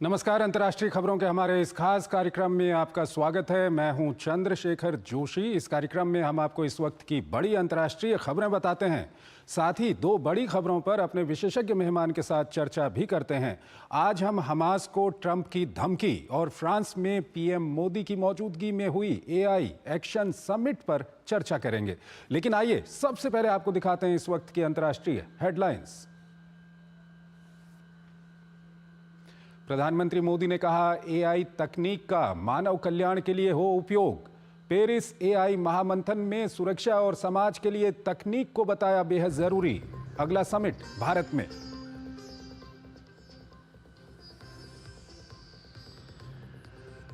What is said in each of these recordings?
नमस्कार। अंतर्राष्ट्रीय खबरों के हमारे इस खास कार्यक्रम में आपका स्वागत है। मैं हूं चंद्रशेखर जोशी। इस कार्यक्रम में हम आपको इस वक्त की बड़ी अंतर्राष्ट्रीय खबरें बताते हैं, साथ ही दो बड़ी खबरों पर अपने विशेषज्ञ मेहमान के साथ चर्चा भी करते हैं। आज हम हमास को ट्रंप की धमकी और फ्रांस में पीएम मोदी की मौजूदगी में हुई एआई एक्शन समिट पर चर्चा करेंगे। लेकिन आइए सबसे पहले आपको दिखाते हैं इस वक्त की अंतर्राष्ट्रीय हेडलाइंस। प्रधानमंत्री मोदी ने कहा, एआई तकनीक का मानव कल्याण के लिए हो उपयोग। पेरिस एआई महामंथन में सुरक्षा और समाज के लिए तकनीक को बताया बेहद जरूरी। अगला समिट भारत में।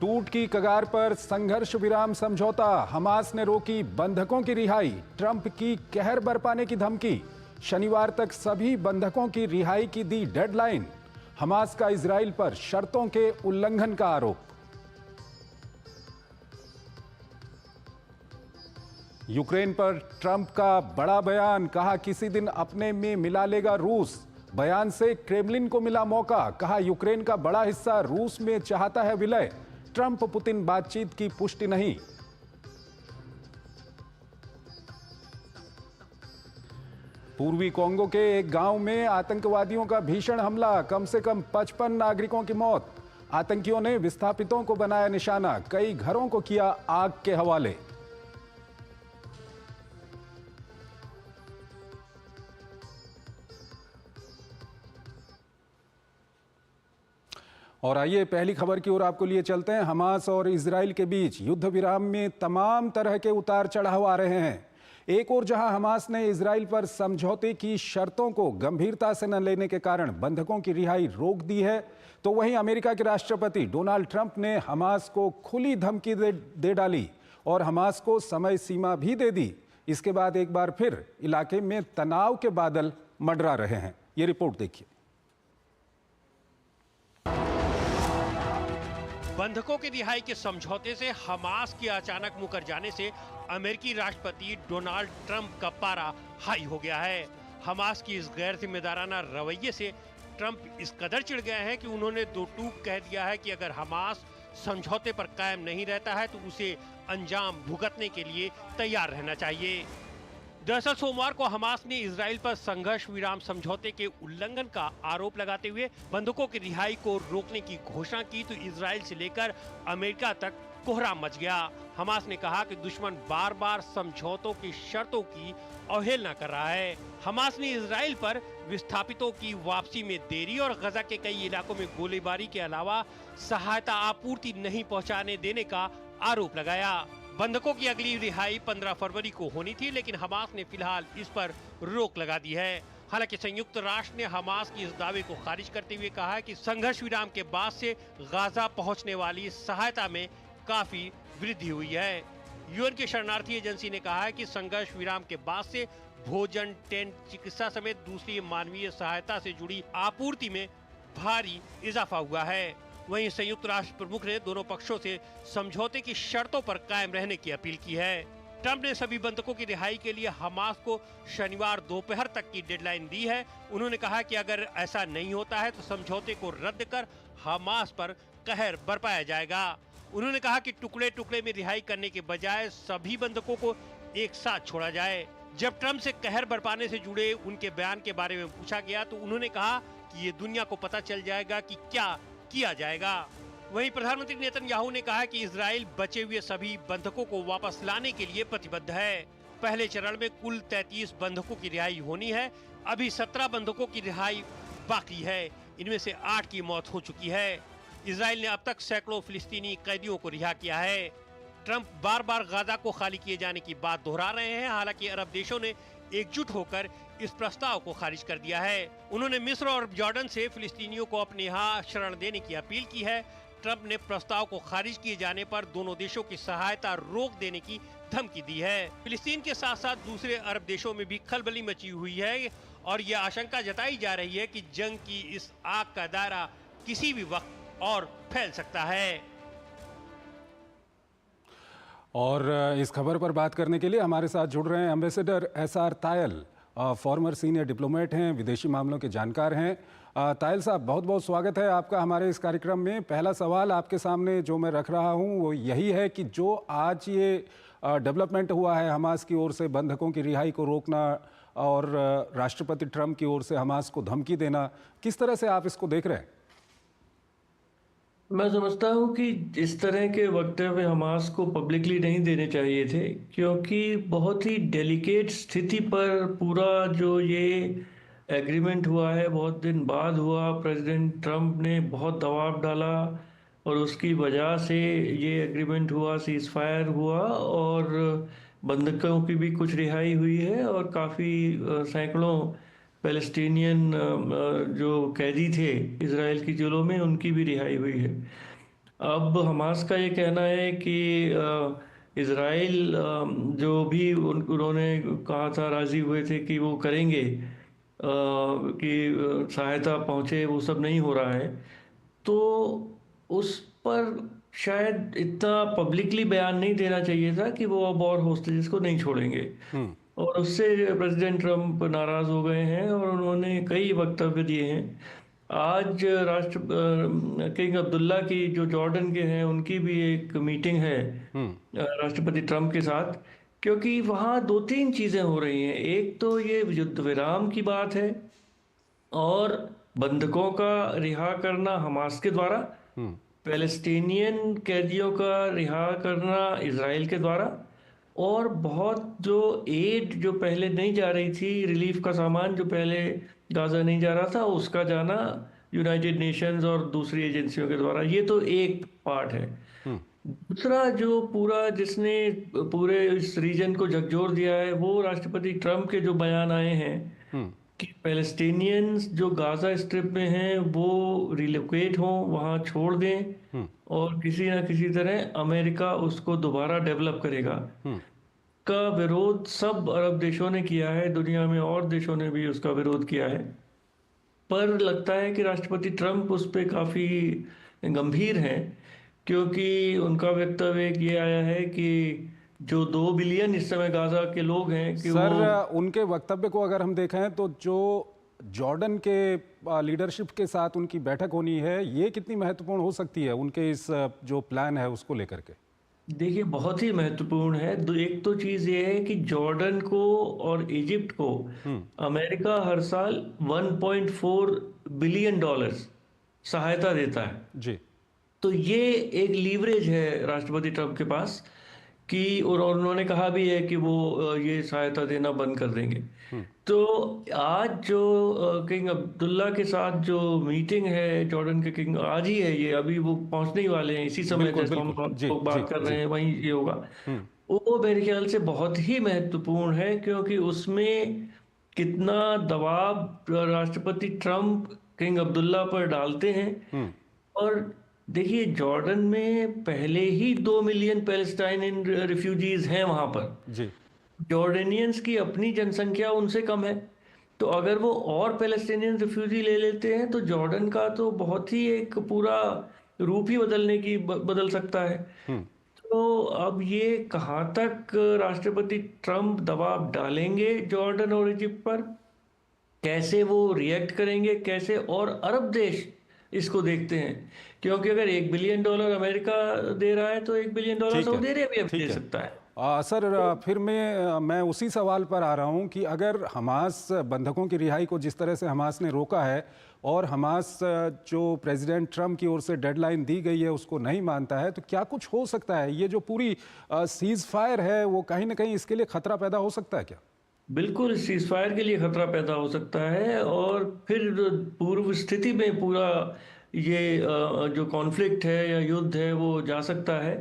टूट की कगार पर संघर्ष विराम समझौता। हमास ने रोकी बंधकों की रिहाई। ट्रंप की कहर बरपाने की धमकी। शनिवार तक सभी बंधकों की रिहाई की दी डेडलाइन। हमास का इजराइल पर शर्तों के उल्लंघन का आरोप। यूक्रेन पर ट्रंप का बड़ा बयान, कहा किसी दिन अपने में मिला लेगा रूस। बयान से क्रेमलिन को मिला मौका, कहा यूक्रेन का बड़ा हिस्सा रूस में चाहता है विलय। ट्रंप पुतिन बातचीत की पुष्टि नहीं। पूर्वी कोंगो के एक गांव में आतंकवादियों का भीषण हमला, कम से कम 55 नागरिकों की मौत। आतंकियों ने विस्थापितों को बनाया निशाना, कई घरों को किया आग के हवाले। और आइए पहली खबर की ओर आपको लिए चलते हैं। हमास और इजराइल के बीच युद्ध विराम में तमाम तरह के उतार चढ़ाव आ रहे हैं। एक ओर जहां हमास ने इजराइल पर समझौते की शर्तों को गंभीरता से न लेने के कारण बंधकों की रिहाई रोक दी है, तो वहीं अमेरिका के राष्ट्रपति डोनाल्ड ट्रंप ने हमास को खुली धमकी दे डाली और हमास को समय सीमा भी दे दी। इसके बाद एक बार फिर इलाके में तनाव के बादल मंडरा रहे हैं। ये रिपोर्ट देखिए। बंधकों की रिहाई के समझौते से हमास के अचानक मुकर जाने से अमेरिकी राष्ट्रपति डोनाल्ड ट्रंप का पारा हाई हो गया है। हमास की इस गैर जिम्मेदाराना रवैये से ट्रंप इस कदर चिढ़ गए हैं कि उन्होंने दो टूक कह दिया है कि अगर हमास समझौते पर कायम नहीं रहता है तो उसे अंजाम भुगतने के लिए तैयार रहना चाहिए। दरअसल सोमवार को हमास ने इजराइल पर संघर्ष विराम समझौते के उल्लंघन का आरोप लगाते हुए बंधकों की रिहाई को रोकने की घोषणा की तो इजराइल से लेकर अमेरिका तक कोहराम मच गया। हमास ने कहा कि दुश्मन बार बार समझौतों की शर्तों की अवहेलना कर रहा है। हमास ने इजराइल पर विस्थापितों की वापसी में देरी और गजा के कई इलाकों में गोलीबारी के अलावा सहायता आपूर्ति नहीं पहुंचाने देने का आरोप लगाया। बंधकों की अगली रिहाई 15 फरवरी को होनी थी, लेकिन हमास ने फिलहाल इस पर रोक लगा दी है। हालांकि संयुक्त राष्ट्र ने हमास की इस दावे को खारिज करते हुए कहा है कि संघर्ष विराम के बाद से गाजा पहुंचने वाली सहायता में काफी वृद्धि हुई है। यूएन की शरणार्थी एजेंसी ने कहा है कि संघर्ष विराम के बाद से भोजन, टेंट, चिकित्सा समेत दूसरी मानवीय सहायता से जुड़ी आपूर्ति में भारी इजाफा हुआ है। वहीं संयुक्त राष्ट्र प्रमुख ने दोनों पक्षों से समझौते की शर्तों पर कायम रहने की अपील की है। ट्रंप ने सभी बंधकों की रिहाई के लिए हमास को शनिवार दोपहर तक की डेडलाइन दी है। उन्होंने कहा कि अगर ऐसा नहीं होता है तो समझौते को रद्द कर हमास पर कहर बरपाया जाएगा। उन्होंने कहा कि टुकड़े टुकड़े में रिहाई करने के बजाय सभी बंधकों को एक साथ छोड़ा जाए। जब ट्रंप से कहर बरपाने से जुड़े उनके बयान के बारे में पूछा गया तो उन्होंने कहा कि ये दुनिया को पता चल जाएगा कि क्या किया जाएगा। वहीं प्रधानमंत्री नेतन्याहू ने कहा कि इजराइल बचे हुए सभी बंधकों को वापस लाने के लिए प्रतिबद्ध है। पहले चरण में कुल 33 बंधकों की रिहाई होनी है। अभी 17 बंधकों की रिहाई बाकी है। इनमें से 8 की मौत हो चुकी है। इजराइल ने अब तक सैकड़ों फिलिस्तीनी कैदियों को रिहा किया है। ट्रंप बार बार गाजा को खाली किए जाने की बात दोहरा रहे हैं। हालांकि अरब देशों ने एकजुट होकर इस प्रस्ताव को खारिज कर दिया है। उन्होंने मिस्र और जॉर्डन से फिलिस्तीनियों को अपने यहाँ शरण देने की अपील की है। ट्रंप ने प्रस्ताव को खारिज किए जाने पर दोनों देशों की सहायता रोक देने की धमकी दी है। फिलिस्तीन के साथ साथ दूसरे अरब देशों में भी खलबली मची हुई है और यह आशंका जताई जा रही है कि जंग की इस आग का दायरा किसी भी वक्त और फैल सकता है। और इस खबर पर बात करने के लिए हमारे साथ जुड़ रहे हैं ambassador SR Tayal. Farmer senior diplomat हैं, विदेशी मामलों के जानकार हैं। तायल साहब, बहुत बहुत स्वागत है आपका हमारे इस कार्यक्रम में। पहला सवाल आपके सामने जो मैं रख रहा हूं वो यही है कि जो आज ये डेवलपमेंट हुआ है, हमास की ओर से बंधकों की रिहाई को रोकना और राष्ट्रपति ट्रंप की ओर से हमास को धमकी देना, किस तरह से आप इसको देख रहे हैं? मैं समझता हूं कि इस तरह के वक्तव्य हमास को पब्लिकली नहीं देने चाहिए थे, क्योंकि बहुत ही डेलिकेट स्थिति पर पूरा जो ये एग्रीमेंट हुआ है बहुत दिन बाद हुआ। प्रेसिडेंट ट्रंप ने बहुत दबाव डाला और उसकी वजह से ये एग्रीमेंट हुआ, सीज फायर हुआ और बंधकों की भी कुछ रिहाई हुई है और काफ़ी सैकड़ों पैलेस्टीनियन जो कैदी थे इजराइल की जेलों में, उनकी भी रिहाई हुई है। अब हमास का ये कहना है कि इजराइल जो भी उन्होंने कहा था, राजी हुए थे कि वो करेंगे कि सहायता पहुंचे, वो सब नहीं हो रहा है। तो उस पर शायद इतना पब्लिकली बयान नहीं देना चाहिए था कि वो अब और होस्टेजेस को नहीं छोड़ेंगे। और उससे प्रेसिडेंट ट्रंप नाराज हो गए हैं और उन्होंने कई वक्तव्य दिए हैं। आज किंग अब्दुल्ला की जो जॉर्डन के हैं, उनकी भी एक मीटिंग है राष्ट्रपति ट्रंप के साथ, क्योंकि वहाँ दो तीन चीजें हो रही हैं। एक तो ये युद्ध विराम की बात है और बंधकों का रिहा करना हमास के द्वारा, पैलेस्टीनियन कैदियों का रिहा करना इजराइल के द्वारा, और बहुत जो एड जो पहले नहीं जा रही थी, रिलीफ का सामान जो पहले गाजा नहीं जा रहा था, उसका जाना यूनाइटेड नेशंस और दूसरी एजेंसियों के द्वारा। ये तो एक पार्ट है। दूसरा जो पूरा जिसने पूरे इस रीजन को झकझोर दिया है, वो राष्ट्रपति ट्रंप के जो बयान आए हैं कि पैलेस्टीनियंस जो गाजा स्ट्रिप में हैं वो रिलोकेट हों, वहाँ छोड़ दें और किसी ना किसी तरह अमेरिका उसको दोबारा डेवलप करेगा। का विरोध सब अरब देशों ने किया है, दुनिया में और देशों ने भी उसका विरोध किया है, पर लगता है कि राष्ट्रपति ट्रंप उस पर काफ़ी गंभीर हैं, क्योंकि उनका वक्तव्य ये आया है कि जो 2 बिलियन इस समय गाजा के लोग हैं कि सर, उनके वक्तव्य को अगर हम देखें तो जो जॉर्डन के लीडरशिप के साथ उनकी बैठक होनी है, ये कितनी महत्वपूर्ण हो सकती है उनके इस जो प्लान है उसको लेकर के? देखिए, बहुत ही महत्वपूर्ण है। एक तो चीज ये है कि जॉर्डन को और इजिप्ट को अमेरिका हर साल 1.4 बिलियन डॉलर्स सहायता देता है जी। तो ये एक लीवरेज है राष्ट्रपति ट्रंप के पास कि, और उन्होंने कहा भी है कि वो ये सहायता देना बंद कर देंगे। तो आज जो किंग अब्दुल्ला के साथ जो मीटिंग है जॉर्डन के किंग, आज ही है ये, अभी वो पहुंचने ही वाले हैं इसी समय जैसे हम लोग बात कर रहे हैं वहीं ये होगा। वो मेरे ख्याल से बहुत ही महत्वपूर्ण है, क्योंकि उसमें कितना दबाव राष्ट्रपति ट्रंप किंग अब्दुल्ला पर डालते हैं। और देखिए, जॉर्डन में पहले ही 2 मिलियन पैलेस्टाइनियन रिफ्यूजीज हैं वहां पर जी। जॉर्डेनियंस की अपनी जनसंख्या उनसे कम है, तो अगर वो और पैलेस्टीनियन रिफ्यूजी ले लेते हैं तो जॉर्डन का तो बहुत ही एक पूरा रूप ही बदल सकता है। तो अब ये कहाँ तक राष्ट्रपति ट्रंप दबाव डालेंगे जॉर्डन और इजिप्ट पर, कैसे वो रिएक्ट करेंगे, कैसे और अरब देश इसको देखते हैं, क्योंकि अगर $1 बिलियन अमेरिका दे रहा है तो $1 बिलियन सऊदी अरेबिया भी दे सकता है। सर, फिर मैं उसी सवाल पर आ रहा हूं कि अगर हमास बंधकों की रिहाई को जिस तरह से हमास ने रोका है और हमास जो प्रेसिडेंट ट्रंप की ओर से डेडलाइन दी गई है उसको नहीं मानता है, तो क्या कुछ हो सकता है? ये जो पूरी सीज फायर है वो कहीं ना कहीं इसके लिए खतरा पैदा हो सकता है क्या? बिल्कुल, सीज फायर के लिए खतरा पैदा हो सकता है और फिर पूर्व स्थिति में पूरा ये जो कॉन्फ्लिक्ट है या युद्ध है वो जा सकता है।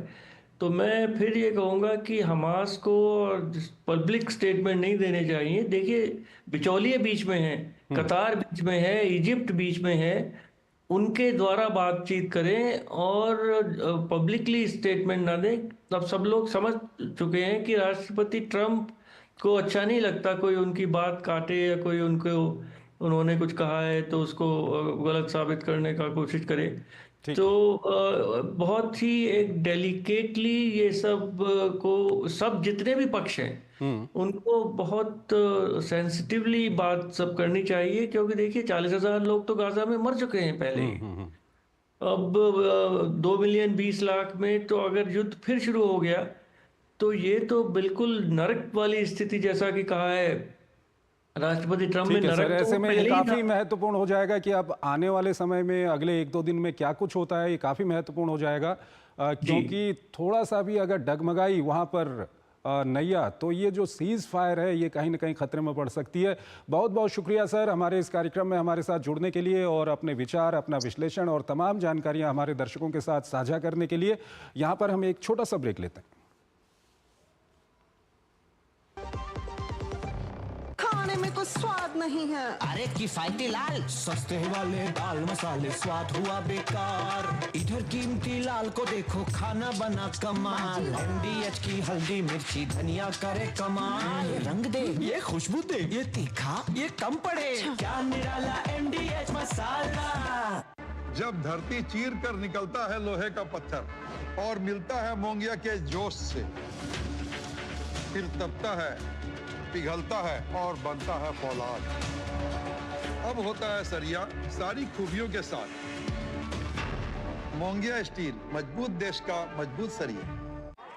तो मैं फिर ये कहूँगा कि हमास को पब्लिक स्टेटमेंट नहीं देने चाहिए। देखिए, बिचौलिए बीच में हैं, कतार बीच में है, इजिप्ट बीच में है, उनके द्वारा बातचीत करें और पब्लिकली स्टेटमेंट ना दें। अब सब लोग समझ चुके हैं कि राष्ट्रपति ट्रंप को अच्छा नहीं लगता कोई उनकी बात काटे या कोई उन्होंने कुछ कहा है तो उसको गलत साबित करने का कोशिश करे। तो बहुत ही एक डेलिकेटली ये सब को, सब जितने भी पक्ष हैं उनको बहुत सेंसिटिवली बात सब करनी चाहिए, क्योंकि देखिए 40,000 लोग तो गाजा में मर चुके हैं पहले। अब 2 मिलियन 20 लाख में तो अगर युद्ध फिर शुरू हो गया तो ये तो बिल्कुल नरक वाली स्थिति, जैसा कि कहा है राष्ट्रपति ट्रम्प ने, ठीक है सर, नरक तो ऐसे में ये पहले ही था। काफी महत्वपूर्ण हो जाएगा कि अब आने वाले समय में अगले 1-2 दिन में क्या कुछ होता है, ये काफी महत्वपूर्ण हो जाएगा, क्योंकि थोड़ा सा भी अगर डगमगाई वहां पर नैया, तो ये जो सीज फायर है ये कहीं ना कहीं खतरे में पड़ सकती है। बहुत बहुत शुक्रिया सर, हमारे इस कार्यक्रम में हमारे साथ जुड़ने के लिए और अपने विचार, अपना विश्लेषण और तमाम जानकारियां हमारे दर्शकों के साथ साझा करने के लिए। यहाँ पर हम एक छोटा सा ब्रेक लेते हैं। खाने में कोई स्वाद नहीं है। अरे किफायती लाल सस्ते वाले दाल मसाले, स्वाद हुआ बेकार। इधर कीमती लाल को देखो, खाना बना कमाल। MDH की हल्दी मिर्ची धनिया करे कमाल। ये रंग दे, ये खुशबू दे, ये तीखा, ये कम पड़े। क्या निराला MDH मसाला। जब धरती चीर कर निकलता है लोहे का पत्थर और मिलता है मोंगिया के जोश से, फिर तपता है, पिघलता है और बनता है फौलाद। अब होता है सरिया सारी खूबियों के साथ। मोंगिया स्टील, मजबूत देश का मजबूत सरिया।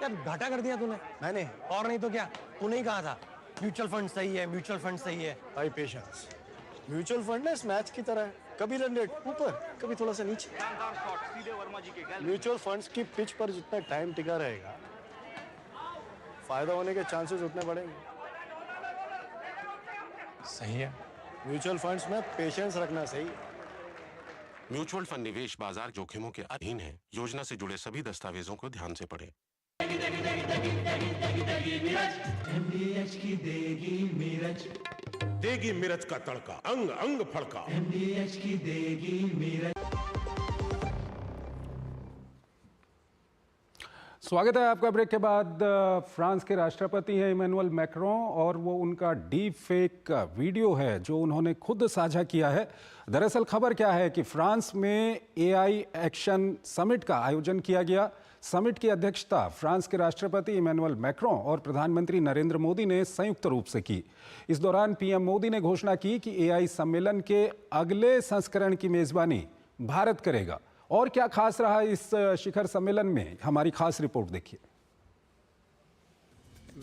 यार घाटा कर दिया तूने। मैंने और नहीं तो क्या, तूने ही कहा था म्यूचुअल फंड सही है, म्यूचुअल फंड सही है। भाई पेशेंस, म्यूचुअल फंड इस मैच की तरह है, कभी रन रेट ऊपर कभी थोड़ा सा नीचे। म्यूचुअल फंड्स की पिच पर जितना टाइम टिका रहेगा, फायदा होने के चांसेस उतने बढ़ेंगे। सही है। म्यूचुअल फंड्स में पेशेंस रखना सही है। म्यूचुअल फंड निवेश बाजार जोखिमों के अधीन है। योजना से जुड़े सभी दस्तावेजों को ध्यान से पढ़ें। MDH की देगी मिर्च, देगी मिर्च का तड़का, अंग अंग फड़का। MDH की देगी मिर्च। स्वागत है आपका ब्रेक के बाद। फ्रांस के राष्ट्रपति हैं इमैनुअल मैक्रों, और वो उनका डीप फेक वीडियो है जो उन्होंने खुद साझा किया है। दरअसल खबर क्या है कि फ्रांस में AI एक्शन समिट का आयोजन किया गया। समिट की अध्यक्षता फ्रांस के राष्ट्रपति इमैनुअल मैक्रों और प्रधानमंत्री नरेंद्र मोदी ने संयुक्त रूप से की। इस दौरान PM मोदी ने घोषणा की कि AI सम्मेलन के अगले संस्करण की मेजबानी भारत करेगा। और क्या खास रहा इस शिखर सम्मेलन में, हमारी खास रिपोर्ट देखिए।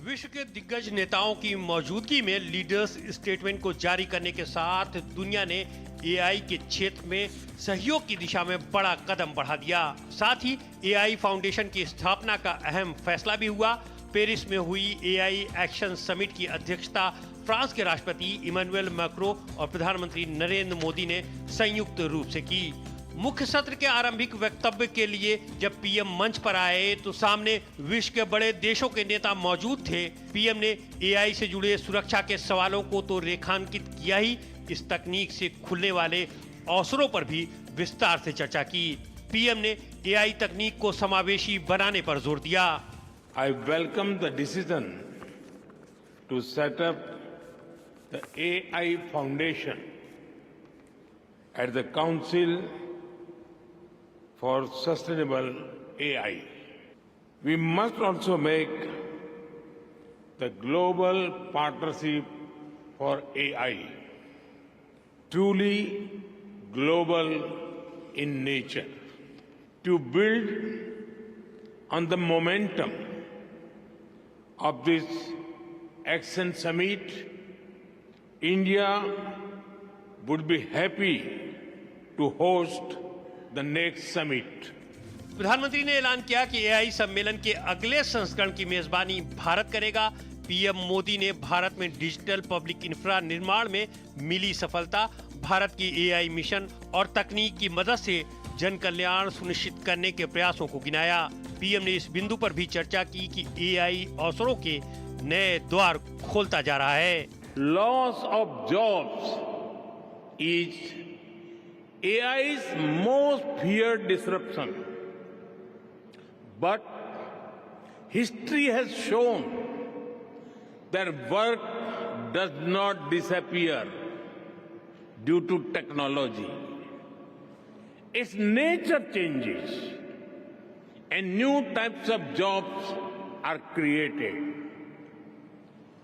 विश्व के दिग्गज नेताओं की मौजूदगी में लीडर्स स्टेटमेंट को जारी करने के साथ दुनिया ने AI के क्षेत्र में सहयोग की दिशा में बड़ा कदम बढ़ा दिया। साथ ही AI फाउंडेशन की स्थापना का अहम फैसला भी हुआ। पेरिस में हुई AI एक्शन समिट की अध्यक्षता फ्रांस के राष्ट्रपति इमैनुअल मैक्रों और प्रधानमंत्री नरेंद्र मोदी ने संयुक्त रूप से की। मुख्य सत्र के आरंभिक वक्तव्य के लिए जब PM मंच पर आए तो सामने विश्व के बड़े देशों के नेता मौजूद थे। PM ने AI से जुड़े सुरक्षा के सवालों को तो रेखांकित किया ही, इस तकनीक से खुलने वाले अवसरों पर भी विस्तार से चर्चा की। PM ने AI तकनीक को समावेशी बनाने पर जोर दिया। I welcome the decision to set up the AI Foundation at the Council for Sustainable AI. We must also make the Global Partnership for AI truly global in nature. To build on the momentum of this Action Summit, India would be happy to host the next summit. प्रधानमंत्री ने ऐलान किया कि AI सम्मेलन के अगले संस्करण की मेजबानी भारत करेगा। PM मोदी ने भारत में डिजिटल पब्लिक इंफ्रा निर्माण में मिली सफलता, भारत की AI मिशन और तकनीक की मदद से जन कल्याण सुनिश्चित करने के प्रयासों को गिनाया। PM ने इस बिंदु पर भी चर्चा की कि AI अवसरों के नए द्वार खोलता जा रहा है। Loss of jobs is AI's most feared disruption. But history has shown that work does not disappear due to technology. Its nature changes and new types of jobs are created.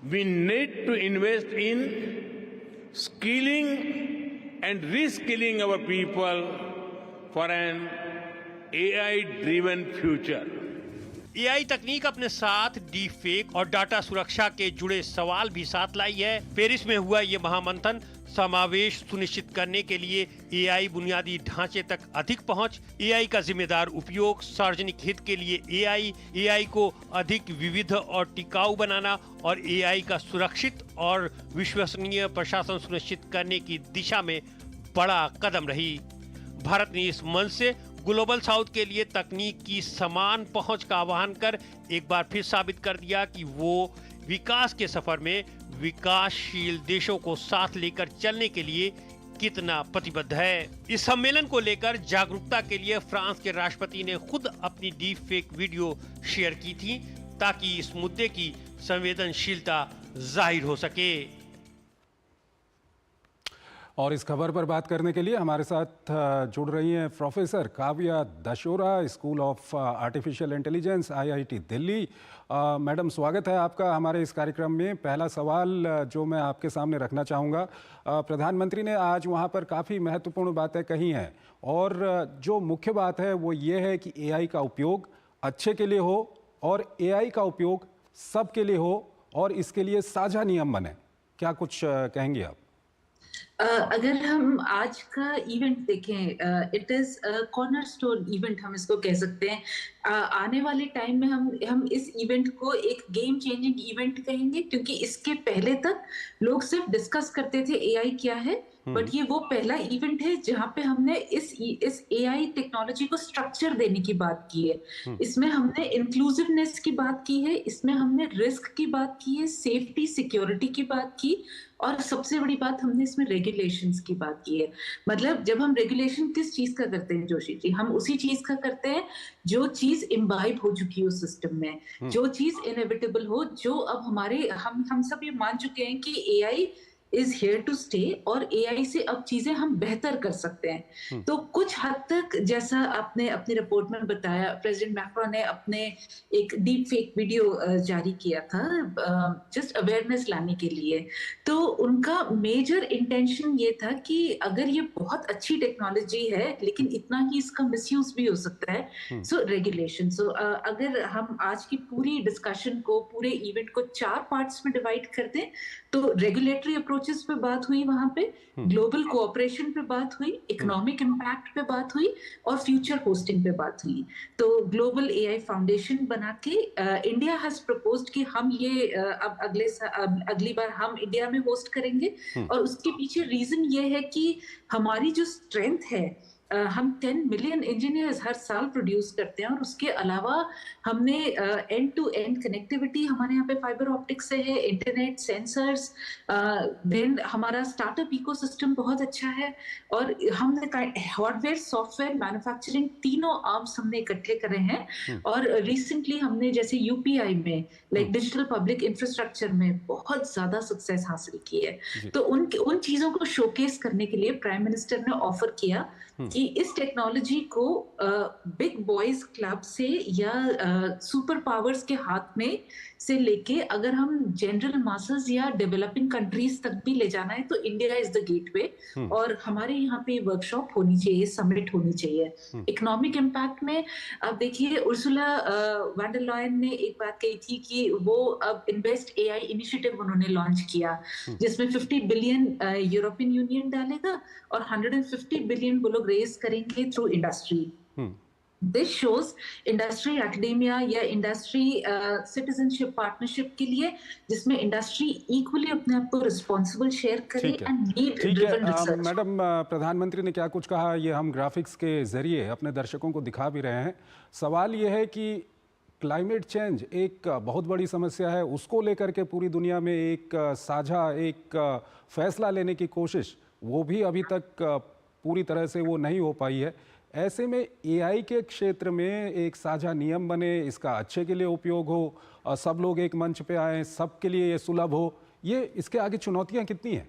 We need to invest in skilling and reskilling our people for an AI-driven future. AI तकनीक अपने साथ deep fake और data सुरक्षा के जुड़े सवाल भी साथ लाई है। पेरिस में हुआ ये महामंथन समावेश सुनिश्चित करने के लिए एआई बुनियादी ढांचे तक अधिक पहुंच, एआई का जिम्मेदार उपयोग, सार्वजनिक हित के लिए एआई को अधिक विविध और टिकाऊ बनाना और एआई का सुरक्षित और विश्वसनीय प्रशासन सुनिश्चित करने की दिशा में बड़ा कदम रही। भारत ने इस मंच से ग्लोबल साउथ के लिए तकनीक की समान पहुंच का आह्वान कर एक बार फिर साबित कर दिया कि वो विकास के सफर में विकासशील देशों को साथ लेकर चलने के लिए कितना प्रतिबद्ध है। इस सम्मेलन को लेकर जागरूकता के लिए फ्रांस के राष्ट्रपति ने खुद अपनी डीप फेक वीडियो शेयर की थी ताकि इस मुद्दे की संवेदनशीलता जाहिर हो सके। और इस खबर पर बात करने के लिए हमारे साथ जुड़ रही हैं professor Kavya Dashora, school of artificial intelligence, IIT Delhi. Madam, स्वागत है आपका हमारे इस कार्यक्रम में। पहला सवाल जो मैं आपके सामने रखना चाहूँगा, प्रधानमंत्री ने आज वहाँ पर काफ़ी महत्वपूर्ण बातें कही हैं और जो मुख्य बात है वो ये है कि AI का उपयोग अच्छे के लिए हो और AI का उपयोग सबके लिए हो और इसके लिए साझा नियम बने। क्या कुछ कहेंगे आप? अगर हम आज का इवेंट देखें, इट इज कॉर्नरस्टोन इवेंट हम इसको कह सकते हैं। आने वाले टाइम में हम इस इवेंट को एक गेम चेंजिंग इवेंट कहेंगे, क्योंकि इसके पहले तक लोग सिर्फ डिस्कस करते थे एआई क्या है, बट ये वो पहला इवेंट है जहां पे हमने इस एआई टेक्नोलॉजी को स्ट्रक्चर देने की बात की है। इसमें हमने इंक्लूसिवनेस की बात की है, इसमें हमने रिस्क की बात की है, सेफ्टी सिक्योरिटी की बात की, और सबसे बड़ी बात हमने इसमें रेगुलेशंस की बात की है। मतलब जब हम रेगुलेशन किस चीज का करते हैं जोशी जी, हम उसी चीज का करते हैं जो चीज इम्बाइब हो चुकी हो सिस्टम में, जो चीज इनएविटेबल हो, जो अब हमारे हम सब ये मान चुके हैं कि AI is here to stay और एआई से अब चीजें हम बेहतर कर सकते हैं। तो कुछ हद तक जैसा आपने अपनी रिपोर्ट में बताया, प्रेसिडेंट मैक्रोन ने अपने एक डीप फेक वीडियो जारी किया था जस्ट अवेयरनेस लाने के लिए। तो उनका मेजर इंटेंशन ये था कि अगर ये बहुत अच्छी टेक्नोलॉजी है लेकिन इतना ही इसका मिसयूज भी हो सकता है, सो रेगुलेशन। सो अगर हम आज की पूरी डिस्कशन को, पूरे इवेंट को 4 पार्ट्स में डिवाइड कर दें, तो रेगुलेटरी अप्रोचेस पे बात हुई, वहां पे ग्लोबल कोऑपरेशन पे बात हुई, इकोनॉमिक इम्पैक्ट पे बात हुई और फ्यूचर होस्टिंग पे बात हुई। तो ग्लोबल एआई फाउंडेशन बना के इंडिया हैज प्रपोज्ड कि हम ये अब अगली बार हम इंडिया में होस्ट करेंगे, और उसके पीछे रीजन ये है कि हमारी जो स्ट्रेंथ है, हम 10 मिलियन इंजीनियर्स हर साल प्रोड्यूस करते हैं, और उसके अलावा हमने एंड टू एंड कनेक्टिविटी, हमारे यहाँ पे फाइबर ऑप्टिक्स से है, इंटरनेट, सेंसर्स, देन हमारा स्टार्टअप इकोसिस्टम बहुत अच्छा है, और हमने हार्डवेयर, सॉफ्टवेयर, मैन्युफैक्चरिंग तीनों आर्म्स हमने इकट्ठे करे हैं। और रिसेंटली हमने जैसे यूपीआई में, लाइक डिजिटल पब्लिक इंफ्रास्ट्रक्चर में बहुत ज्यादा सक्सेस हासिल की है। तो उन चीजों को शोकेस करने के लिए प्राइम मिनिस्टर ने ऑफर किया कि इस टेक्नोलॉजी को बिग बॉयज क्लब से या सुपर पावर्स के हाथ में से लेके अगर हम जनरल मासेस या डेवलपिंग कंट्रीज तक भी ले जाना है, तो इंडिया इज द गेटवे, और हमारे यहाँ पे वर्कशॉप होनी चाहिए, समिट होनी चाहिए। इकोनॉमिक इम्पैक्ट में अब देखिए, उर्सुला वॉन डर लायन ने एक बात कही थी कि वो अब इन्वेस्ट एआई इनिशिएटिव उन्होंने लॉन्च किया, जिसमें 50 बिलियन यूरोपियन यूनियन डालेगा और 150 बिलियन वो लोग रेज करेंगे through industry. This shows industry academia या इंडस्ट्री सिटीजनशिप पार्टनरशिप के लिए, जिसमें इंडस्ट्री इक्वली अपने आप को रिस्पॉन्सिबल शेयर करे and need driven research. Madam, प्रधानमंत्री ने क्या कुछ कहा ये हम ग्राफिक्स के जरिए अपने दर्शकों को दिखा भी रहे हैं। सवाल ये है कि क्लाइमेट चेंज एक बहुत बड़ी समस्या है, उसको लेकर के पूरी दुनिया में एक साझा एक फैसला लेने की कोशिश, वो भी अभी तक पूरी तरह से वो नहीं हो पाई है। ऐसे में एआई के क्षेत्र में एक साझा नियम बने, इसका अच्छे के लिए उपयोग हो, सब लोग एक मंच पे आए, सबके लिए ये सुलभ हो, ये इसके आगे चुनौतियां कितनी हैं?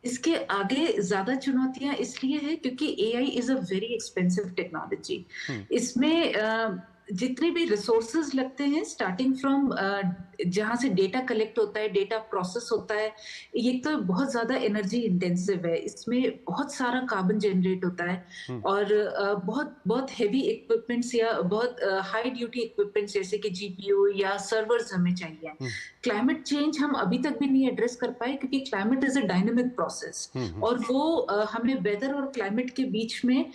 इसके आगे ज्यादा चुनौतियां इसलिए है क्योंकि AI is a very expensive technology. इसमें जितने भी रिसोर्सेज लगते हैं स्टार्टिंग फ्रॉम जहां से डेटा कलेक्ट होता है, डेटा प्रोसेस होता है, ये तो बहुत ज्यादा एनर्जी इंटेंसिव है, इसमें बहुत सारा कार्बन जनरेट होता है और बहुत बहुत हेवी इक्विपमेंट्स या बहुत हाई ड्यूटी इक्विपमेंट्स जैसे कि जीपीयू या सर्वर्स हमें चाहिए। क्लाइमेट चेंज हम अभी तक भी नहीं एड्रेस कर पाए क्योंकि climate is a dynamic process और वो हमें वेदर और क्लाइमेट के बीच में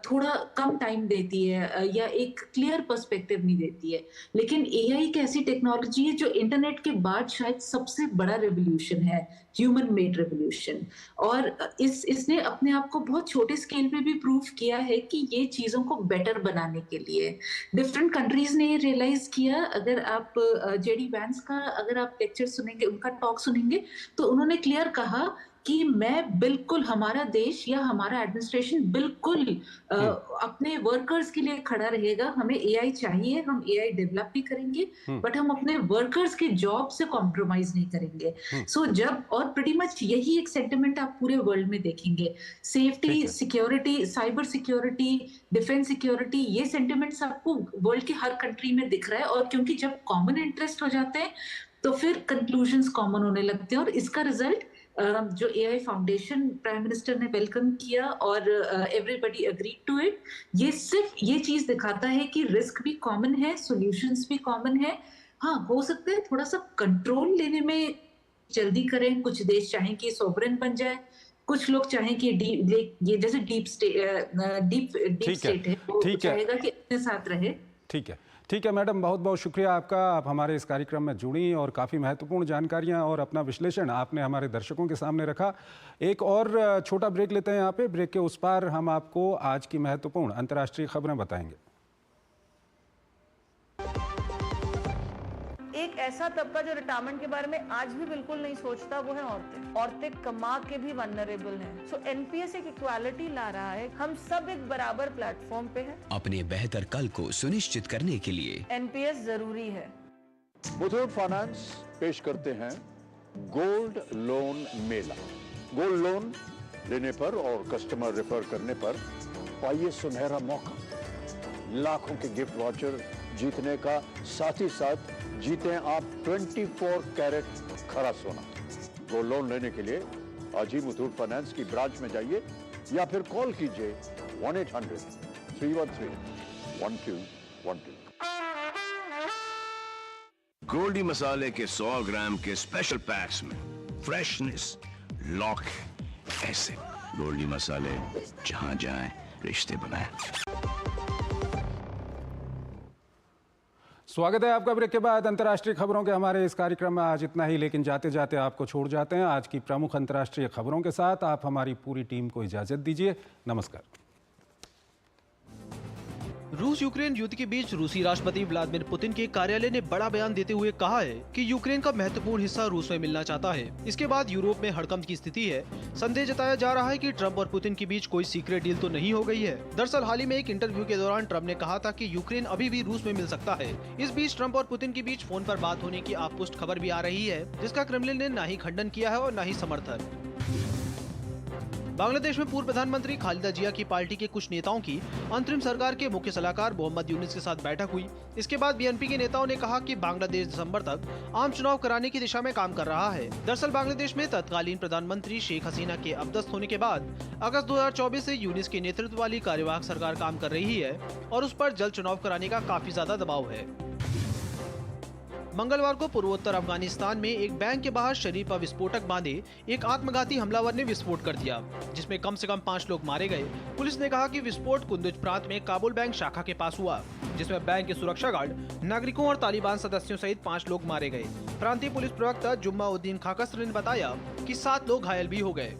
थोड़ा कम टाइम देती है या एक क्लियर पर्सपेक्टिव नहीं देती है। लेकिन एआई एक ऐसी टेक्नोलॉजी है जो इंटरनेट के बाद शायद सबसे बड़ा रेवोल्यूशन है, ह्यूमन मेड रेवोल्यूशन, और इसने अपने आप को बहुत छोटे स्केल पे भी प्रूव किया है कि ये चीजों को बेटर बनाने के लिए डिफरेंट कंट्रीज ने ये रियलाइज किया। अगर आप जेडी वैंस का अगर आप लेक्चर सुनेंगे, उनका टॉक सुनेंगे, तो उन्होंने क्लियर कहा कि मैं बिल्कुल, हमारा देश या हमारा एडमिनिस्ट्रेशन बिल्कुल अपने वर्कर्स के लिए खड़ा रहेगा। हमें एआई चाहिए, हम एआई डेवलप भी करेंगे, बट हम अपने वर्कर्स के जॉब से कॉम्प्रोमाइज नहीं करेंगे। सो जब, और प्रीटी मच यही एक सेंटिमेंट आप पूरे वर्ल्ड में देखेंगे, safety, security, cyber security, defence security, ये सेंटिमेंट्स आपको वर्ल्ड के हर कंट्री में दिख रहा है। और क्योंकि जब कॉमन इंटरेस्ट हो जाते हैं तो फिर कंक्लूजन्स कॉमन होने लगते हैं, और इसका रिजल्ट जो एआई फाउंडेशन प्राइम मिनिस्टर ने वेलकम किया और एवरीबॉडी एग्रीड टू इट, ये सिर्फ ये चीज दिखाता है कि रिस्क भी कॉमन है, सॉल्यूशंस भी कॉमन है। हाँ, हो सकता है थोड़ा सा कंट्रोल लेने में जल्दी करें, कुछ देश चाहें कि सॉवरेन बन जाए, कुछ लोग चाहें कि ये जैसे डीप स्टेट है, वो चाहेगा कि अपने साथ रहे। ठीक है मैडम, बहुत बहुत शुक्रिया आपका। आप हमारे इस कार्यक्रम में जुड़ी और काफ़ी महत्वपूर्ण जानकारियां और अपना विश्लेषण आपने हमारे दर्शकों के सामने रखा। एक और छोटा ब्रेक लेते हैं यहाँ पे, ब्रेक के उस पार हम आपको आज की महत्वपूर्ण अंतर्राष्ट्रीय खबरें बताएंगे। एक ऐसा तबका जो रिटायरमेंट के बारे में आज भी बिल्कुल नहीं सोचता, वो है औरतें। औरतें कमा के भी वल्नरेबल हैं। सो एनपीएस एक इक्वालिटी ला रहा है, हम सब एक बराबर प्लेटफॉर्म पे हैं। अपने बेहतर कल को सुनिश्चित करने के लिए एनपीएस जरूरी है। मुथूट फाइनेंस पेश करते हैं गोल्ड लोन मेला। गोल्ड लोन लेने पर और कस्टमर रेफर करने पर पाइए सुनहरा मौका, लाखों के गिफ्ट वाउचर जीतने का, साथ ही साथ जीते आप 24 कैरेट खरा सोना। गोल्ड लोन लेने के लिए आज ही मुथूट फाइनेंस की ब्रांच में जाइए या फिर कॉल कीजिए 1-800-313-1212। गोल्डी मसाले के 100 ग्राम के स्पेशल पैक्स में फ्रेशनेस लॉक है। ऐसे गोल्डी मसाले जहां जाएं रिश्ते बनाएं। स्वागत है आपका ब्रेक के बाद। अंतर्राष्ट्रीय खबरों के हमारे इस कार्यक्रम में आज इतना ही, लेकिन जाते जाते आपको छोड़ जाते हैं आज की प्रमुख अंतर्राष्ट्रीय खबरों के साथ। आप हमारी पूरी टीम को इजाजत दीजिए। नमस्कार। रूस यूक्रेन युद्ध के बीच रूसी राष्ट्रपति व्लादिमीर पुतिन के कार्यालय ने बड़ा बयान देते हुए कहा है कि यूक्रेन का महत्वपूर्ण हिस्सा रूस में मिलना चाहता है। इसके बाद यूरोप में हड़कंप की स्थिति है। संदेह जताया जा रहा है कि ट्रंप और पुतिन के बीच कोई सीक्रेट डील तो नहीं हो गई है। दरअसल हाल ही में एक इंटरव्यू के दौरान ट्रंप ने कहा था कि यूक्रेन अभी भी रूस में मिल सकता है। इस बीच ट्रंप और पुतिन के बीच फोन पर बात होने की आपपुष्ट खबर भी आ रही है, जिसका क्रेमलिन ने न ही खंडन किया है और न ही समर्थन। बांग्लादेश में पूर्व प्रधानमंत्री खालिदा जिया की पार्टी के कुछ नेताओं की अंतरिम सरकार के मुख्य सलाहकार मोहम्मद यूनिस के साथ बैठक हुई। इसके बाद बीएनपी के नेताओं ने कहा कि बांग्लादेश दिसंबर तक आम चुनाव कराने की दिशा में काम कर रहा है। दरअसल बांग्लादेश में तत्कालीन प्रधानमंत्री शेख हसीना के अपदस्थ होने के बाद अगस्त 2024 से यूनिस के नेतृत्व वाली कार्यवाहक सरकार काम कर रही है और उस पर जल्द चुनाव कराने का काफी ज्यादा दबाव है। मंगलवार को पूर्वोत्तर अफगानिस्तान में एक बैंक के बाहर शरीर पर विस्फोटक बांधे एक आत्मघाती हमलावर ने विस्फोट कर दिया, जिसमें कम से कम 5 लोग मारे गए। पुलिस ने कहा कि विस्फोट कुंदुज प्रांत में काबुल बैंक शाखा के पास हुआ, जिसमें बैंक के सुरक्षा गार्ड, नागरिकों और तालिबान सदस्यों सहित 5 लोग मारे गए। प्रांतीय पुलिस प्रवक्ता जुम्मा-उद-दीन खाकस्र ने बताया कि 7 लोग घायल भी हो गए।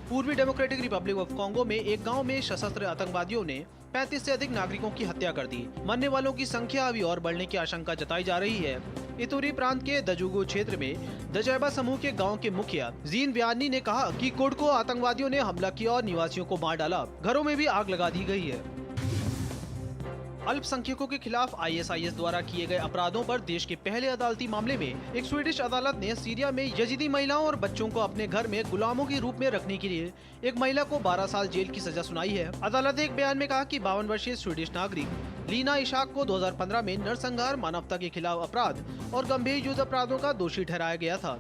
पूर्वी डेमोक्रेटिक रिपब्लिक ऑफ कांगो में एक गांव में सशस्त्र आतंकवादियों ने 35 से अधिक नागरिकों की हत्या कर दी। मरने वालों की संख्या अभी और बढ़ने की आशंका जताई जा रही है। इतूरी प्रांत के दजुगु क्षेत्र में दजैबा समूह के गांव के मुखिया जीन ब्यानी ने कहा कि कोडको आतंकवादियों ने हमला किया और निवासियों को मार डाला। घरों में भी आग लगा दी गई है। अल्पसंख्यकों के खिलाफ ISIS द्वारा किए गए अपराधों पर देश के पहले अदालती मामले में एक स्वीडिश अदालत ने सीरिया में यजीदी महिलाओं और बच्चों को अपने घर में गुलामों के रूप में रखने के लिए एक महिला को 12 साल जेल की सजा सुनाई है। अदालत ने एक बयान में कहा कि 52 वर्षीय स्वीडिश नागरिक लीना इशाक को 2015 में नरसंहार, मानवता के खिलाफ अपराध और गंभीर युद्ध अपराधों का दोषी ठहराया गया था।